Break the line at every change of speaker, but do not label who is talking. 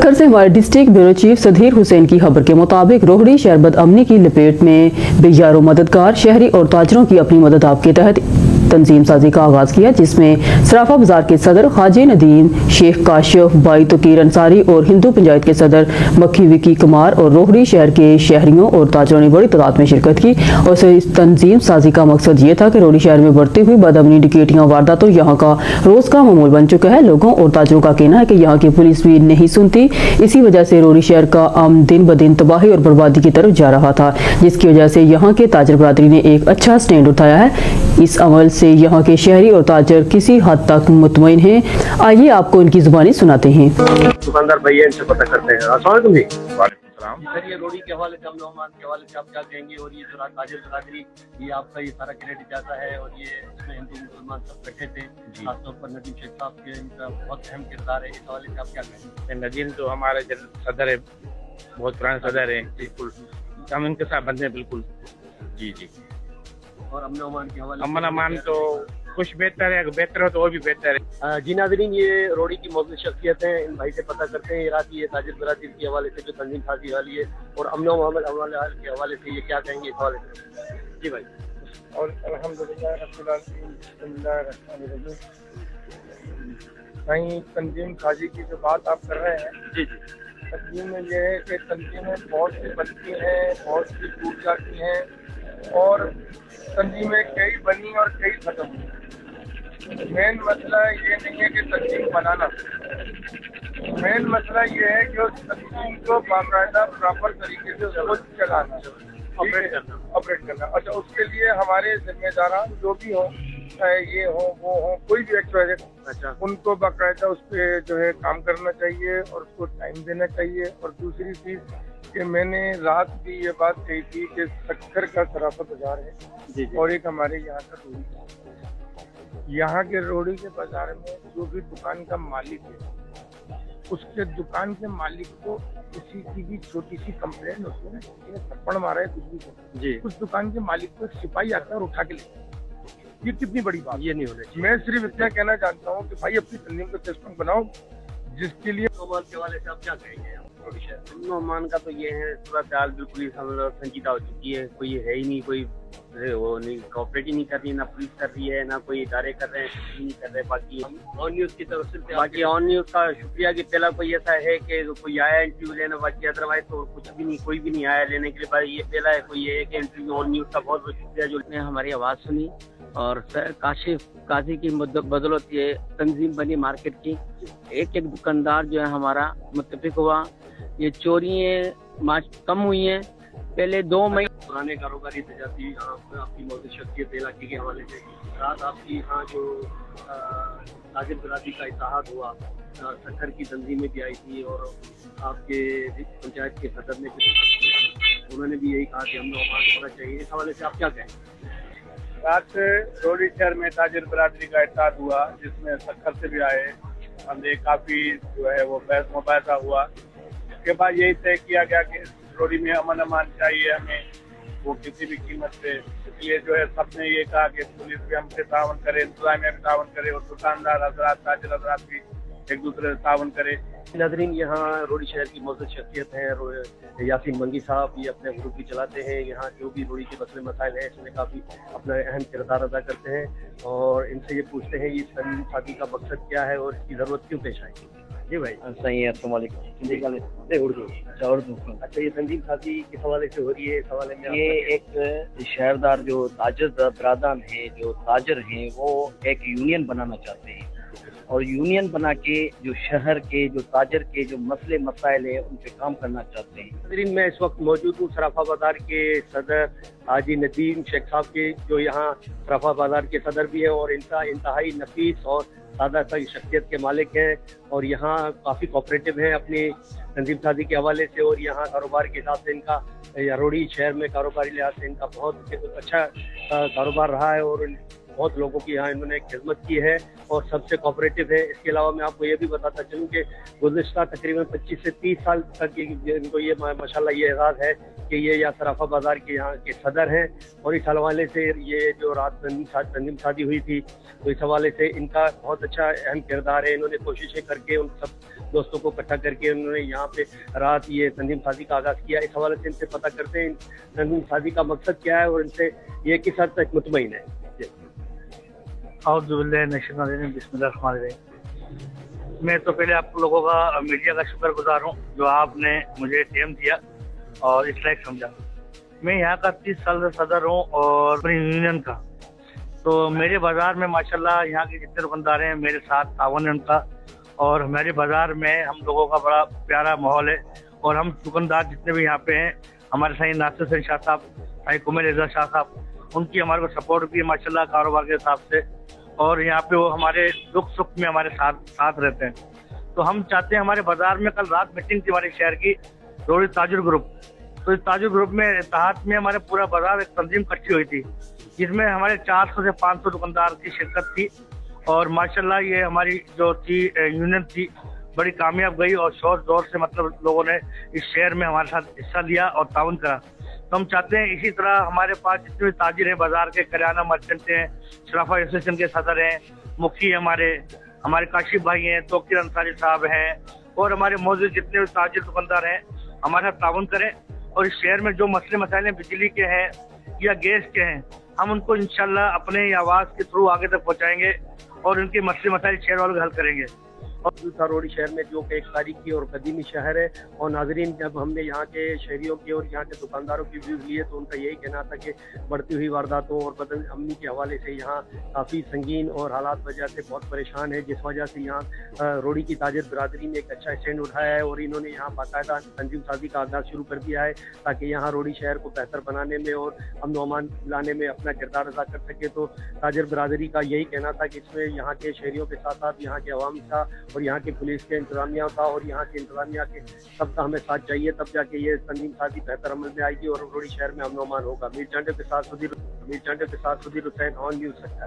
सखर से हमारे district bureau chief सधीर Hussain की खबर के मुताबिक रोहड़ी शहर बदअमनी की लपेट में बेयारो मददगार शहरी और ताजरों की अपनी मदद आप के तहत तंजीम साजी का आगाज किया, जिसमें सराफा बाजार के सदर खाजी नदीम शेख काशिफ बाई तकीर अंसारी और हिंदू पंचायत के सदर मक्खी विकी कुमार और रोहड़ी शहर के शहरियों और ताजरों ने बड़ी तादाद में शिरकत की। और इस तंजीम साजी का मकसद ये था कि रोहड़ी शहर में बढ़ती हुई बदअमनी, डकैतियां, वारदातों यहाँ का रोज का मामूल बन चुका है। लोगों और ताजरों का कहना है कि यहाँ की पुलिस भी नहीं सुनती। इसी वजह से रोहड़ी शहर का अमन दिन ब दिन तबाही और बर्बादी की तरफ जा रहा था, जिसकी वजह से यहाँ के ताजर बरादरी ने एक अच्छा स्टैंड उठाया है। इस अमल से यहाँ के शहरी और ताजर किसी हद तक मुतमईन हैं। आइए आपको इनकी जुबानी सुनाते हैं।
दुकानदार भैया इनसे पता करते हैं। अस्सलाम वालेकुम जी।
सर, ये रोड़ी के हवाले से, अमन के हवाले से आप क्या कहेंगे? और ये जो ताजर बरादरी, ये आपका ये सारा क्रेडिट जाता है और ये इसमें हिंदू मुसलमान सब बैठे थे, खासतौर पर नदीम शेख साहब के, इनका बहुत अहम किरदार है। इस हवाले से आप क्या कहेंगे?
नदीम तो हमारे सदर है, बहुत पुराने सदर है, बिल्कुल हम इनके साथ बंधे हैं, बिल्कुल जी जी।
और अमन अमान के हवाले,
अमन अमान तो कुछ बेहतर है, बेहतर हो तो और भी बेहतर है।
जी नाज़रीन, ये रोड़ी की मौजूद शख्सियत है, इन भाई से पता करते हैं रात ये ताजिर बरादरी के हवाले से जो तंजीम साजी वाली है और अमन मोहम्मद के हवाले से ये क्या कहेंगे इस हवाले से? जी भाई।
और अल्हम्दुलिल्लाह रब्बिल आलमीन, बिस्मिल्लाहिर रहमानिर रहीम। कहीं तंजीम साजी की जो बात आप कर रहे हैं,
जी जी,
तंजीम में ये है कि तंजीमें बहुत सी बनती हैं, बहुत सी टूट जाती हैं और तंजीमें कई बनी और कई खत्म हुई। मेन मसला ये नहीं है कि तंजीम बनाना, मेन मसला ये है कि उस तंजीम को बाकायदा प्रॉपर तरीके से उसको चलाना, ऑपरेट करना। अच्छा, उसके लिए हमारे जिम्मेदारान जो भी हों, चाहे ये हो वो हो, कोई भी एक्सवाइजेड,
अच्छा,
उनको बाकायदा उस पर जो है काम करना चाहिए और उसको टाइम देना चाहिए। और दूसरी चीज़ कि मैंने रात भी ये बात कही थी कि सक्कर का सराफा बाजार है
जी जी,
और एक हमारे यहाँ का रोड़ी है। यहाँ के रोड़ी के बाजार में जो भी दुकान का मालिक है, उसके दुकान के मालिक को किसी की भी छोटी सी कंप्लेंट होती है ना, किसी ने थप्पड़ मारा है कुछ भी
जी,
उस दुकान के मालिक को एक सिपाही आता है और उठा के ले। ये कितनी बड़ी बात।
ये नहीं होना चाहिए।
मैं सिर्फ इतना कहना चाहता हूँ कि भाई अपनी तंजीम का सिस्टम बनाओ, जिसके लिए
अमन के हवाले से आप क्या कहेंगे? रोड़ी शहर
नुमान का तो ये है, सूरत हाल बिल्कुल ही संजीदा हो चुकी है। कोई है ही नहीं, कोई वो नहीं, कॉपरेट ही नहीं कर रही, ना पुलिस कर रही है, ना कोई इदारे कर रहे हैं, कुछ नहीं कर रहे। बाकी
ऑन न्यूज की तरफ से
बाकी ऑन न्यूज का शुक्रिया कि पहला कोई ऐसा है कि कोई आया इंटरव्यू लेने, बाकी अदरवाइज तो कुछ भी नहीं, कोई भी नहीं आया लेने के लिए। भाई ये पहला है कोई ये है कि इंटरव्यू ऑन न्यूज का बहुत बहुत शुक्रिया जो ने हमारी आवाज़ सुनी और सर काशिफ काजी की बदौलत ये तंजीम बनी मार्केट की। एक एक दुकानदार जो है हमारा मुत्तफिक हुआ। ये चोरियाँ कम हुई हैं। पहले 2 महीने
पुराने कारोबारी तजाती आपकी मौजूद शख्सियत इलाके के हवाले से रात आपकी यहाँ जो ताजिर बरादरी का इत्तेहाद हुआ, सक्कर की तंजीमें भी आई थी और आपके पंचायत के सदर ने भी, उन्होंने भी यही कहा कि हम लोग होना चाहिए। इस हवाले से आप क्या कहें?
रात रोड़ी शहर में ताजिर बरादरी का इत्तेहाद हुआ, जिसमें सक्कर से भी आए, हमने काफ़ी जो है वो बहस मुबाहिसा हुआ। उसके बाद यही तय किया गया कि रोड़ी में अमन अमान चाहिए हमें, वो किसी भी कीमत पे। इसलिए जो है सबने ये कहा कि पुलिस भी हमसे तावन करे, इंतजामिया भी तावन करे और दुकानदार हजरात, ताजिर हजरात भी एक दूसरे से तावन करे।
नाज़रीन, यहाँ रोड़ी शहर की मौजूद शख्सियत है यासीन मंगी साहब, ये अपने ग्रुप भी चलाते हैं। यहाँ जो भी रोड़ी के मसले मसाइल है इसमें काफ़ी अपना अहम किरदार अदा करते हैं और इनसे ये पूछते हैं ये तंजीम साजी का मकसद क्या है और इसकी ज़रूरत क्यों पेश आई। जी भाई।
सही है। अस्सलाम वालेकुम।
उर्दू। अच्छा, ये तंजीम साजी किस हवाले से हो रही है? इस हवाले में
ये एक शहरदार जो ताजर बरादरान हैं, जो ताजर हैं, वो एक यूनियन बनाना चाहते हैं और यूनियन बना के जो शहर के, जो ताजर के जो मसले मसाइल है उन पे काम करना चाहते हैं।
नाज़रीन, मैं इस वक्त मौजूद हूँ सराफा बाजार के सदर हाजी नदीम शेख साहब के, जो यहाँ सराफा बाजार के सदर भी हैं और इनका इंतहाई नफीस और सादा सा शख्सियत के मालिक हैं और यहाँ काफ़ी कोऑपरेटिव हैं अपनी तंजीम साजी के हवाले से। और यहाँ कारोबार के हिसाब से इनका रोड़ी शहर में कारोबारी लिहाज से इनका बहुत अच्छा कारोबार रहा है और बहुत लोगों की यहाँ इन्होंने खिदमत की है और सबसे कोऑपरेटिव है। इसके अलावा मैं आपको ये भी बताता चलूँ कि गुज़िश्ता तकरीबन 25 से 30 साल तक इनको ये माशाल्लाह ये एजाज़ है कि ये यहाँ सराफा बाज़ार के यहाँ के सदर हैं। और इस हवाले से ये जो रात तंजीम शादी हुई थी तो इस हवाले से इनका बहुत अच्छा अहम किरदार है। इन्होंने कोशिशें करके उन सब दोस्तों को इकट्ठा करके उन्होंने यहाँ पे रात ये तंजीम साजी का आगाज़ किया। इस हवाले से इनसे पता करते हैं तंजीम साजी का मकसद क्या है और इनसे ये किस हद तक मुतमईन है।
मैं तो पहले आप लोगों का मीडिया का शुक्रगुजार हूँ जो आपने मुझे टाइम दिया और इस लायक समझा। मैं यहाँ का 30 साल से सदर हूँ और अपनी यूनियन का, तो मेरे बाजार में माशाल्लाह यहाँ के जितने दुकानदार हैं मेरे साथ तावन है उनका, और हमारे बाजार में हम लोगों का बड़ा प्यारा माहौल है। और हम दुकानदार जितने भी यहाँ पे हैं, हमारे साईं नासिर हुसैन शाह साहब, साईं कुमैर एजाज शाह साहब, उनकी हमारे को सपोर्ट भी है माशाल्लाह कारोबार के हिसाब से, और यहाँ पे वो हमारे दुख सुख में हमारे साथ रहते हैं। तो हम चाहते हैं, हमारे बाजार में कल रात मीटिंग थी हमारे शहर की रोड़ी ताजुर ग्रुप, तो इस ताजुर ग्रुप में इत्तेहाद में हमारे पूरा बाजार एक तंजीम इकट्ठी हुई थी जिसमें हमारे 400 से 500 दुकानदार की शिरकत थी। और माशाल्लाह ये हमारी जो थी यूनियन थी बड़ी कामयाब गई और शोर जोर से मतलब लोगों ने इस शहर में हमारे साथ हिस्सा लिया और ताउन करा। तो हम चाहते हैं इसी तरह हमारे पास जितने भी ताजिर हैं बाजार के, करियाना मर्चेंट हैं, शराफा एसोसिएशन के सदर हैं, मुफ्ती हमारे काशिफ भाई हैं, तोकीर अंसारी साहब हैं, और हमारे मौजूद जितने भी ताजिर दुकानदार हैं हमारे साथ ताउन करें। और इस शहर में जो मसले मसाइल बिजली के हैं या गैस के हैं, हम उनको इंशाल्लाह अपने आवाज़ के थ्रू आगे तक पहुँचाएंगे और उनके मसले मसाइल शहर वालों को हल करेंगे।
और रोड़ी शहर में जो कि एक तारीखी और कदीमी शहर है, और नाजरीन जब हमने यहाँ के शहरियों के और यहाँ के दुकानदारों की व्यूज़ लिए तो उनका यही कहना था कि बढ़ती हुई वारदातों और बदन अमनी के हवाले से यहाँ काफ़ी संगीन और हालात वजह से बहुत परेशान है, जिस वजह से यहाँ रोड़ी की ताजिर बिरादरी ने एक अच्छा स्टैंड उठाया है और इन्होंने यहाँ बाकायदा तंजीम साजी का आगाज़ शुरू कर दिया है ताकि यहाँ रोड़ी शहर को बेहतर बनाने में और अमन अमान लाने में अपना किरदार अदा कर सके। तो ताजिर बिरादरी का यही कहना था कि इसमें यहाँ के शहरियों के साथ साथ यहाँ के अवाम का और यहाँ के पुलिस के इंतजामिया का और यहाँ के इंतजामिया के सबका हमें साथ चाहिए, तब जाके ये तंजीम साजी बेहतर अमल में आएगी और रोड़ी शहर में अमन अमान होगा। मीर जांडे के साथ सुधीर हुसैन, ऑन न्यूज़ सकता है।